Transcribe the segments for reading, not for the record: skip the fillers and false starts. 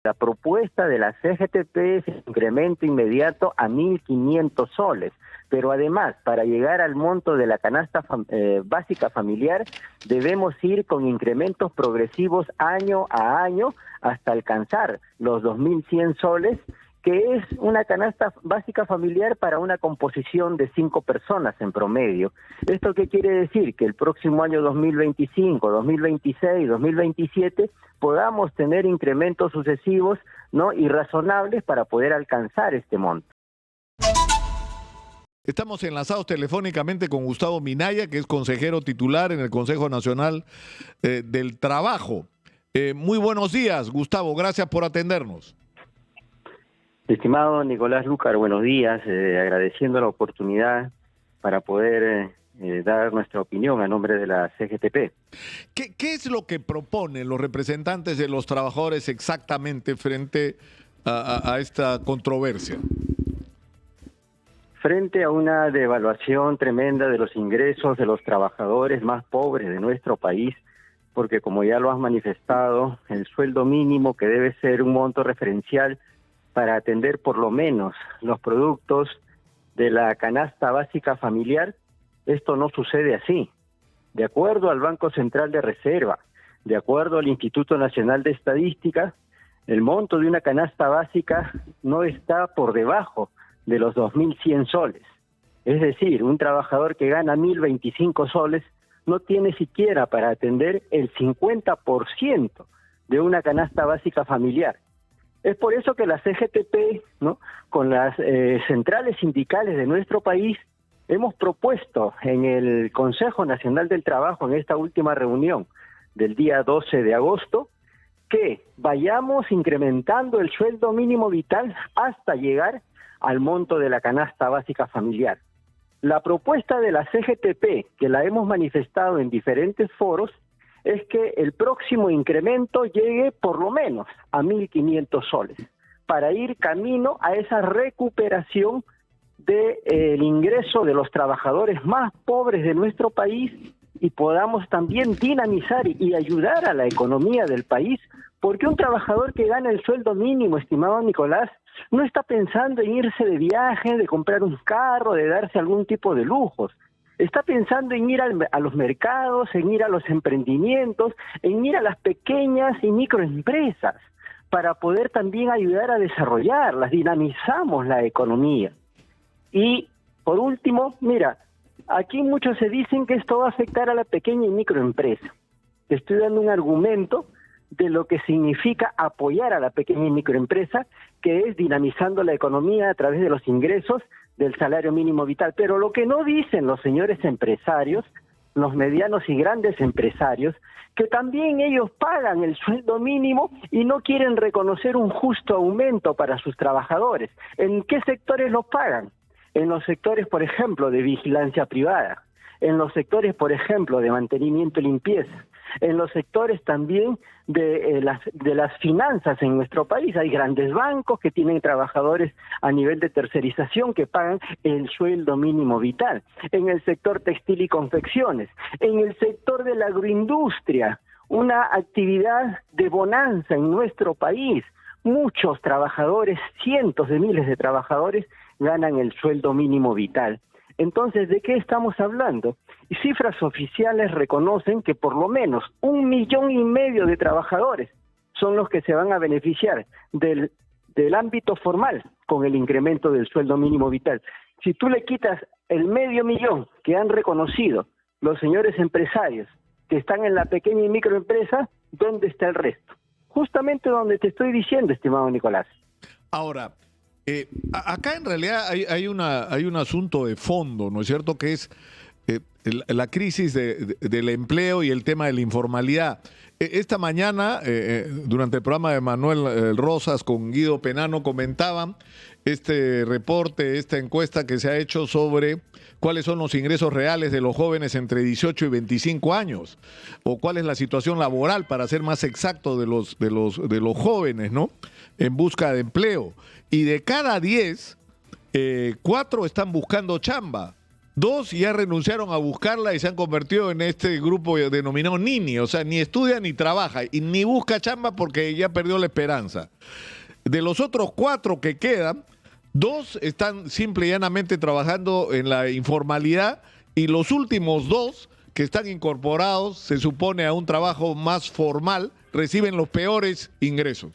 La propuesta de la CGTP es el incremento inmediato a 1.500 soles, pero además, para llegar al monto de la canasta básica familiar, debemos ir con incrementos progresivos año a año hasta alcanzar los 2.100 soles, que es una canasta básica familiar para una composición de 5 personas en promedio. ¿Esto qué quiere decir? Que el próximo año 2025, 2026, 2027 podamos tener incrementos sucesivos, ¿no?, y razonables para poder alcanzar este monto. Estamos enlazados telefónicamente con Gustavo Minaya, que es consejero titular en el Consejo Nacional del Trabajo. Muy buenos días, Gustavo, gracias por atendernos. Estimado Nicolás Lucar, buenos días, agradeciendo la oportunidad para poder dar nuestra opinión a nombre de la CGTP. ¿Qué es lo que proponen los representantes de los trabajadores exactamente frente a esta controversia? Frente a una devaluación tremenda de los ingresos de los trabajadores más pobres de nuestro país, porque como ya lo has manifestado, el sueldo mínimo, que debe ser un monto referencial para atender por lo menos los productos de la canasta básica familiar, esto no sucede así. De acuerdo al Banco Central de Reserva, de acuerdo al Instituto Nacional de Estadística, el monto de una canasta básica no está por debajo de los 2.100 soles. Es decir, un trabajador que gana 1.025 soles no tiene siquiera para atender el 50% de una canasta básica familiar. Es por eso que la CGTP, ¿no?, con las centrales sindicales de nuestro país, hemos propuesto en el Consejo Nacional del Trabajo, en esta última reunión del día 12 de agosto, que vayamos incrementando el sueldo mínimo vital hasta llegar al monto de la canasta básica familiar. La propuesta de la CGTP, que la hemos manifestado en diferentes foros, es que el próximo incremento llegue por lo menos a 1.500 soles, para ir camino a esa recuperación del ingreso de los trabajadores más pobres de nuestro país y podamos también dinamizar y ayudar a la economía del país, porque un trabajador que gana el sueldo mínimo, estimado Nicolás, no está pensando en irse de viaje, de comprar un carro, de darse algún tipo de lujos. Está pensando en ir a los mercados, en ir a los emprendimientos, en ir a las pequeñas y microempresas, para poder también ayudar a desarrollarlas, dinamizamos la economía. Y por último, mira, aquí muchos se dicen que esto va a afectar a la pequeña y microempresa. Te estoy dando un argumento de lo que significa apoyar a la pequeña y microempresa, que es dinamizando la economía a través de los ingresos del salario mínimo vital. Pero lo que no dicen los señores empresarios, los medianos y grandes empresarios, que también ellos pagan el sueldo mínimo y no quieren reconocer un justo aumento para sus trabajadores. ¿En qué sectores lo pagan? En los sectores, por ejemplo, de vigilancia privada, en los sectores, por ejemplo, de mantenimiento y limpieza, en los sectores también de las finanzas en nuestro país. Hay grandes bancos que tienen trabajadores a nivel de tercerización que pagan el sueldo mínimo vital. En el sector textil y confecciones, en el sector de la agroindustria, una actividad de bonanza en nuestro país. Muchos trabajadores, cientos de miles de trabajadores, ganan el sueldo mínimo vital. Entonces, ¿de qué estamos hablando? Y cifras oficiales reconocen que por lo menos 1,5 millones de trabajadores son los que se van a beneficiar del ámbito formal con el incremento del sueldo mínimo vital. Si tú le quitas el 500,000 que han reconocido los señores empresarios que están en la pequeña y microempresa, ¿dónde está el resto? Justamente donde te estoy diciendo, estimado Nicolás. Ahora, acá en realidad hay un asunto de fondo, ¿no es cierto?, que es la crisis del empleo y el tema de la informalidad. Esta mañana, durante el programa de Manuel Rosas con Guido Penano, comentaban este reporte, esta encuesta que se ha hecho sobre cuáles son los ingresos reales de los jóvenes entre 18 y 25 años, o cuál es la situación laboral, para ser más exacto, de los jóvenes, ¿no?, en busca de empleo. Y de cada 10, 4 están buscando chamba. 2 ya renunciaron a buscarla y se han convertido en este grupo denominado Nini, o sea, ni estudia ni trabaja y ni busca chamba porque ya perdió la esperanza. De los otros 4 que quedan, 2 están simple y llanamente trabajando en la informalidad y los últimos 2 que están incorporados, se supone, a un trabajo más formal, reciben los peores ingresos.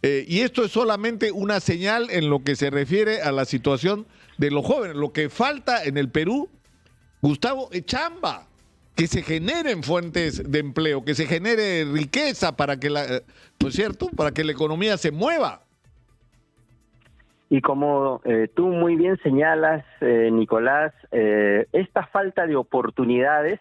Y esto es solamente una señal en lo que se refiere a la situación de los jóvenes. Lo que falta en el Perú, Gustavo, es chamba, que se generen fuentes de empleo, que se genere riqueza para que ¿no es cierto? Para que la economía se mueva. Y como tú muy bien señalas, Nicolás, esta falta de oportunidades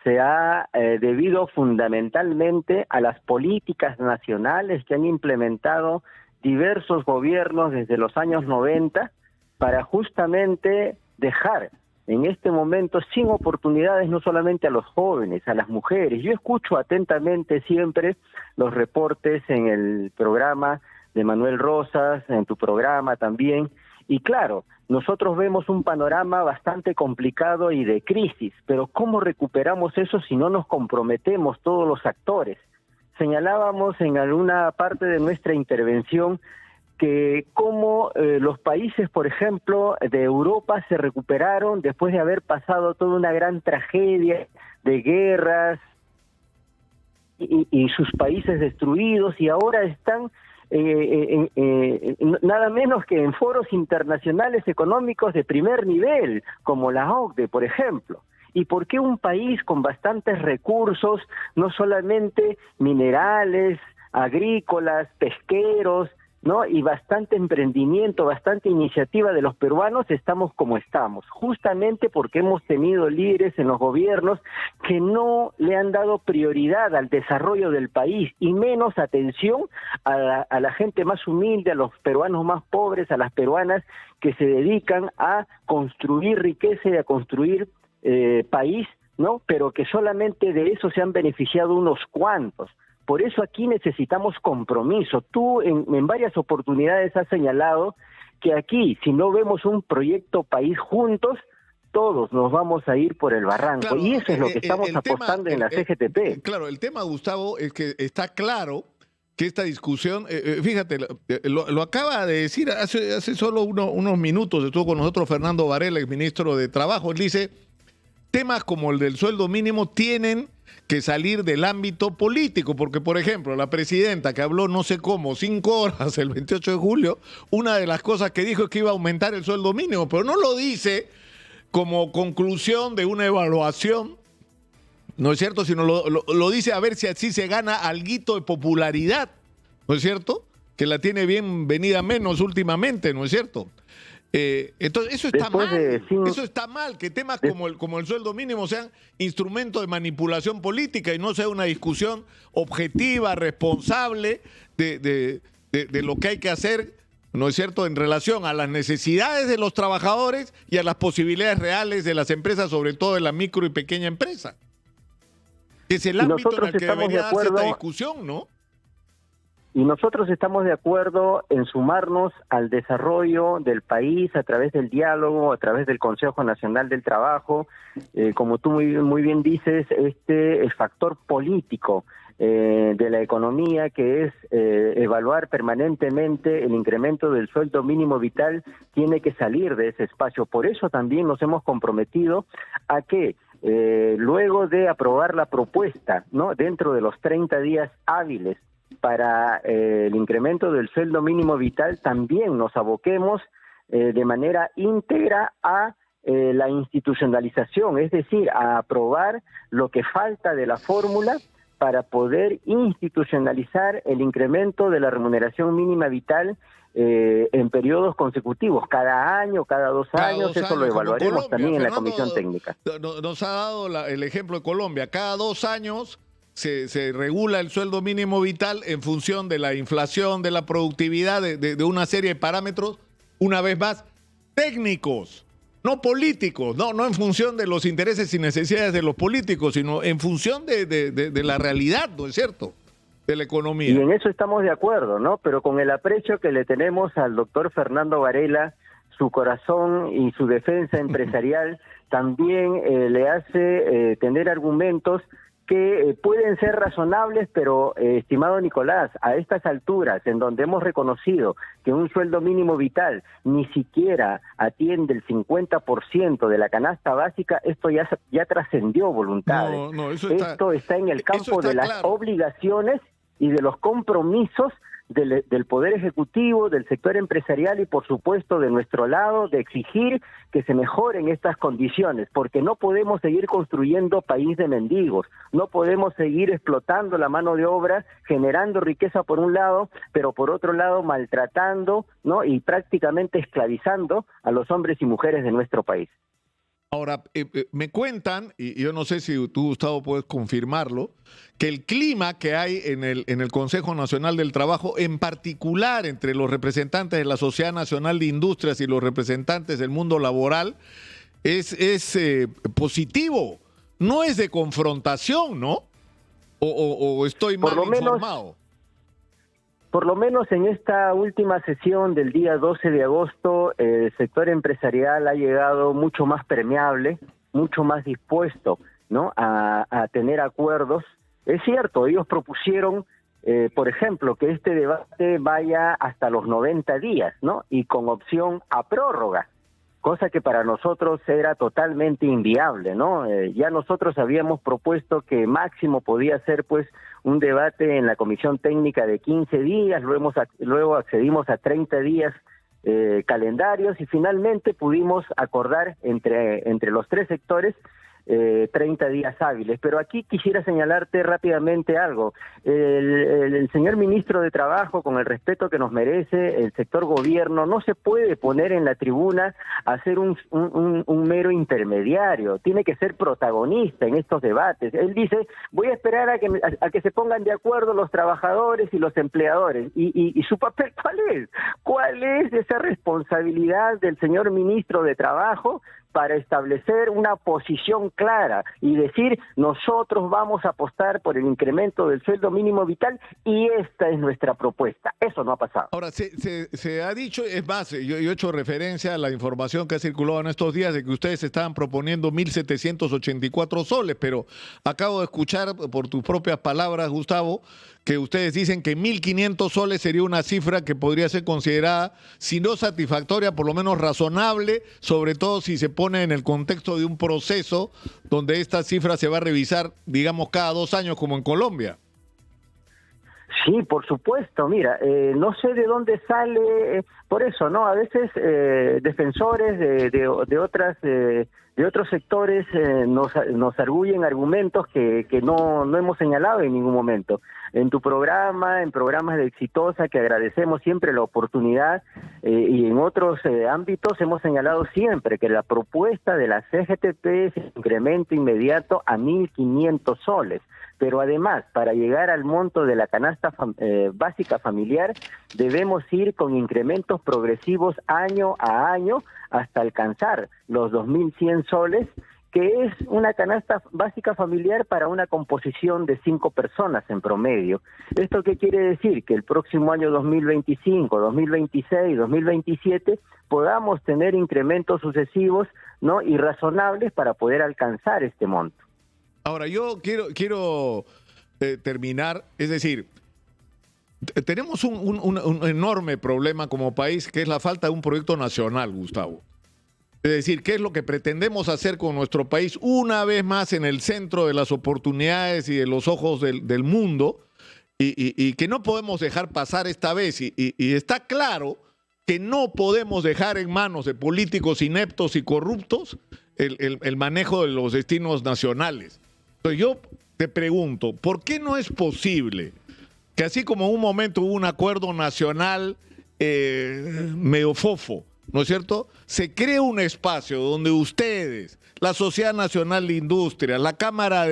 se ha debido fundamentalmente a las políticas nacionales que han implementado diversos gobiernos desde los años 90 para justamente dejar en este momento sin oportunidades no solamente a los jóvenes, a las mujeres. Yo escucho atentamente siempre los reportes en el programa de Manuel Rosas, en tu programa también, y claro, nosotros vemos un panorama bastante complicado y de crisis, pero ¿cómo recuperamos eso si no nos comprometemos todos los actores? Señalábamos en alguna parte de nuestra intervención que cómo los países, por ejemplo, de Europa se recuperaron después de haber pasado toda una gran tragedia de guerras y sus países destruidos, y ahora están nada menos que en foros internacionales económicos de primer nivel, como la OCDE, por ejemplo. ¿Y por qué un país con bastantes recursos, no solamente minerales, agrícolas, pesqueros, ¿no? Y bastante emprendimiento, bastante iniciativa de los peruanos, estamos como estamos? Justamente porque hemos tenido líderes en los gobiernos que no le han dado prioridad al desarrollo del país y menos atención a la gente más humilde, a los peruanos más pobres, a las peruanas que se dedican a construir riqueza y a construir país, ¿no? Pero que solamente de eso se han beneficiado unos cuantos. Por eso aquí necesitamos compromiso. Tú en varias oportunidades has señalado que aquí, si no vemos un proyecto país juntos, todos nos vamos a ir por el barranco. Claro, y eso es lo que estamos apostando en la CGTP. Claro, el tema, Gustavo, es que está claro que esta discusión, fíjate, lo acaba de decir hace solo unos minutos, estuvo con nosotros Fernando Varela, el ministro de Trabajo. Él dice, temas como el del sueldo mínimo tienen que salir del ámbito político, porque, por ejemplo, la presidenta que habló no sé cómo, 5 horas el 28 de julio, una de las cosas que dijo es que iba a aumentar el sueldo mínimo, pero no lo dice como conclusión de una evaluación, ¿no es cierto? Sino lo dice a ver si así se gana alguito de popularidad, ¿no es cierto? Que la tiene bien venida menos últimamente, ¿no es cierto? Entonces eso está mal, eso está mal, que temas como el sueldo mínimo sean instrumento de manipulación política y no sea una discusión objetiva, responsable de lo que hay que hacer, ¿no es cierto?, en relación a las necesidades de los trabajadores y a las posibilidades reales de las empresas, sobre todo de la micro y pequeña empresa. Es el ámbito en el que debería darse esta discusión, ¿no? Y nosotros estamos de acuerdo en sumarnos al desarrollo del país a través del diálogo, a través del Consejo Nacional del Trabajo. Como tú muy bien dices, el factor político de la economía, que es evaluar permanentemente el incremento del sueldo mínimo vital, tiene que salir de ese espacio. Por eso también nos hemos comprometido a que luego de aprobar la propuesta, ¿no?, dentro de los 30 días hábiles, para el incremento del sueldo mínimo vital, también nos aboquemos de manera íntegra a la institucionalización, es decir, a aprobar lo que falta de la fórmula para poder institucionalizar el incremento de la remuneración mínima vital en periodos consecutivos, cada año, cada 2 años, eso lo evaluaremos también en la comisión técnica. Nos ha dado el ejemplo de Colombia, cada 2 años se regula el sueldo mínimo vital en función de la inflación, de la productividad, de una serie de parámetros, una vez más, técnicos, no políticos, no en función de los intereses y necesidades de los políticos, sino en función de la realidad, ¿no es cierto?, de la economía. Y en eso estamos de acuerdo, ¿no? Pero con el aprecio que le tenemos al doctor Fernando Varela, su corazón y su defensa empresarial también le hace tener argumentos que pueden ser razonables, pero estimado Nicolás, a estas alturas, en donde hemos reconocido que un sueldo mínimo vital ni siquiera atiende el 50% de la canasta básica, esto ya trascendió voluntades. Esto está en el campo de las obligaciones y de los compromisos del Poder Ejecutivo, del sector empresarial y, por supuesto, de nuestro lado, de exigir que se mejoren estas condiciones, porque no podemos seguir construyendo país de mendigos, no podemos seguir explotando la mano de obra, generando riqueza por un lado, pero por otro lado maltratando, ¿no?, y prácticamente esclavizando a los hombres y mujeres de nuestro país. Ahora, me cuentan, y yo no sé si tú, Gustavo, puedes confirmarlo, que el clima que hay en el Consejo Nacional del Trabajo, en particular entre los representantes de la Sociedad Nacional de Industrias y los representantes del mundo laboral, es positivo, no es de confrontación, ¿no? ¿O estoy mal informado? Por lo menos en esta última sesión del día 12 de agosto, el sector empresarial ha llegado mucho más permeable, mucho más dispuesto, ¿no?, a tener acuerdos. Es cierto, ellos propusieron, por ejemplo, que este debate vaya hasta los 90 días, ¿no?, y con opción a prórroga, cosa que para nosotros era totalmente inviable, ¿no? Ya nosotros habíamos propuesto que máximo podía ser, pues, un debate en la comisión técnica de 15 días, luego accedimos a 30 días calendarios y finalmente pudimos acordar entre los tres sectores 30 días hábiles. Pero aquí quisiera señalarte rápidamente algo. El señor ministro de Trabajo, con el respeto que nos merece el sector gobierno, no se puede poner en la tribuna a ser un mero intermediario, tiene que ser protagonista en estos debates. Él dice, voy a esperar a que se pongan de acuerdo los trabajadores y los empleadores. ¿Y su papel cuál es? ¿Cuál es esa responsabilidad del señor ministro de Trabajo para establecer una posición clara y decir, nosotros vamos a apostar por el incremento del sueldo mínimo vital y esta es nuestra propuesta? Eso no ha pasado. Ahora, se ha dicho, es más, yo he hecho referencia a la información que ha circulado en estos días de que ustedes estaban proponiendo 1.784 soles, pero acabo de escuchar por tus propias palabras, Gustavo, que ustedes dicen que 1.500 soles sería una cifra que podría ser considerada, si no satisfactoria, por lo menos razonable, sobre todo si se pone en el contexto de un proceso donde esta cifra se va a revisar, digamos, cada 2 años como en Colombia. Sí, por supuesto. Mira, no sé de dónde sale, por eso, ¿no? A veces defensores de otros sectores nos arguyen argumentos que no hemos señalado en ningún momento. En tu programa, en programas de Exitosa, que agradecemos siempre la oportunidad, y en otros ámbitos hemos señalado siempre que la propuesta de la CGTP es el incremento inmediato a 1.500 soles. Pero además, para llegar al monto de la canasta básica familiar, debemos ir con incrementos progresivos año a año hasta alcanzar los 2.100 soles, que es una canasta básica familiar para una composición de 5 personas en promedio. ¿Esto qué quiere decir? Que el próximo año 2025, 2026, 2027 podamos tener incrementos sucesivos, ¿no?, y razonables para poder alcanzar este monto. Ahora, yo quiero terminar, es decir, tenemos un enorme problema como país, que es la falta de un proyecto nacional, Gustavo. Es decir, ¿qué es lo que pretendemos hacer con nuestro país una vez más en el centro de las oportunidades y de los ojos del mundo? Y que no podemos dejar pasar esta vez. Y está claro que no podemos dejar en manos de políticos ineptos y corruptos el manejo de los destinos nacionales. Entonces yo te pregunto, ¿por qué no es posible que así como en un momento hubo un acuerdo nacional medio fofo, ¿no es cierto?, se cree un espacio donde ustedes, la Sociedad Nacional de Industria, la Cámara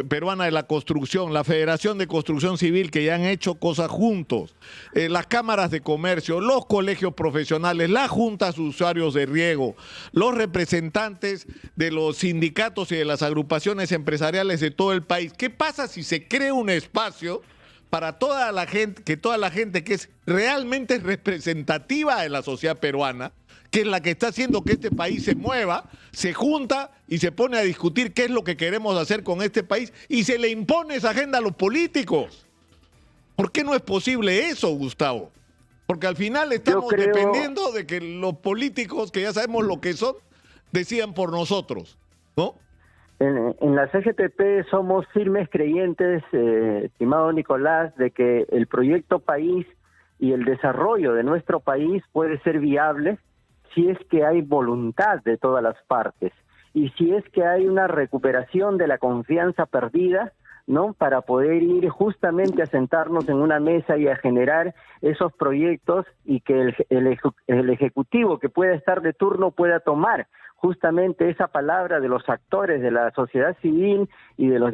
Peruana de la Construcción, la Federación de Construcción Civil, que ya han hecho cosas juntos, las cámaras de comercio, los colegios profesionales, las juntas de usuarios de riego, los representantes de los sindicatos y de las agrupaciones empresariales de todo el país? ¿Qué pasa si se crea un espacio para toda la gente que es realmente representativa de la sociedad peruana, que es la que está haciendo que este país se mueva, se junta y se pone a discutir qué es lo que queremos hacer con este país y se le impone esa agenda a los políticos. ¿Por qué no es posible eso, Gustavo? Porque al final estamos dependiendo de que los políticos, que ya sabemos lo que son, decidan por nosotros, ¿no? En la CGTP somos firmes creyentes, estimado Nicolás, de que el proyecto país y el desarrollo de nuestro país puede ser viable si es que hay voluntad de todas las partes y si es que hay una recuperación de la confianza perdida, ¿no? Para poder ir justamente a sentarnos en una mesa y a generar esos proyectos y que el ejecutivo que pueda estar de turno pueda tomar justamente esa palabra de los actores de la sociedad civil y de los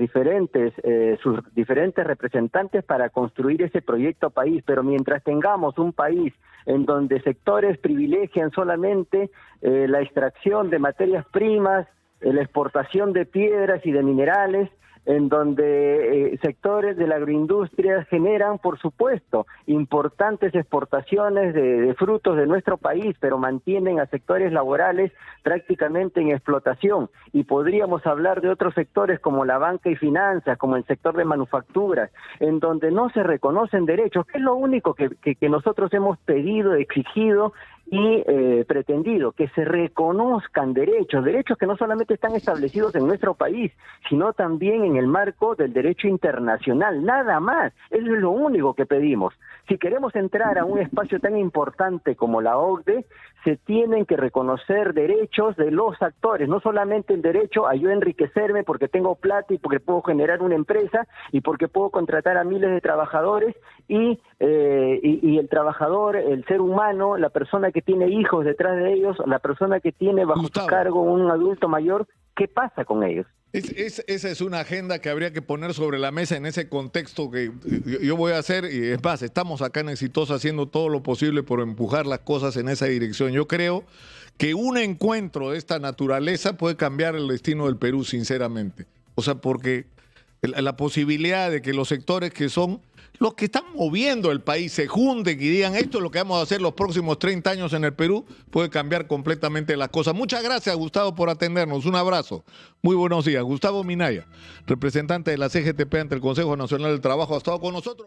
sus diferentes representantes para construir ese proyecto país. Pero mientras tengamos un país en donde sectores privilegian solamente la extracción de materias primas, la exportación de piedras y de minerales, en donde sectores de la agroindustria generan, por supuesto, importantes exportaciones de frutos de nuestro país, pero mantienen a sectores laborales prácticamente en explotación. Y podríamos hablar de otros sectores como la banca y finanzas, como el sector de manufacturas, en donde no se reconocen derechos, que es lo único que nosotros hemos pedido, exigido y pretendido, que se reconozcan derechos que no solamente están establecidos en nuestro país, sino también en el marco del derecho internacional, nada más. Eso es lo único que pedimos. Si queremos entrar a un espacio tan importante como la OCDE, se tienen que reconocer derechos de los actores, no solamente el derecho a yo enriquecerme porque tengo plata y porque puedo generar una empresa y porque puedo contratar a miles de trabajadores y el trabajador, el ser humano, la persona que tiene hijos detrás de ellos, la persona que tiene bajo su cargo un adulto mayor, ¿qué pasa con ellos? Esa es una agenda que habría que poner sobre la mesa en ese contexto que yo voy a hacer, y es más, estamos acá en Exitosa haciendo todo lo posible por empujar las cosas en esa dirección. Yo creo que un encuentro de esta naturaleza puede cambiar el destino del Perú, sinceramente. O sea, porque la posibilidad de que los sectores que son los que están moviendo el país se junten y digan esto es lo que vamos a hacer los próximos 30 años en el Perú, puede cambiar completamente las cosas. Muchas gracias, Gustavo, por atendernos. Un abrazo. Muy buenos días. Gustavo Minaya, representante de la CGTP ante el Consejo Nacional del Trabajo, ha estado con nosotros.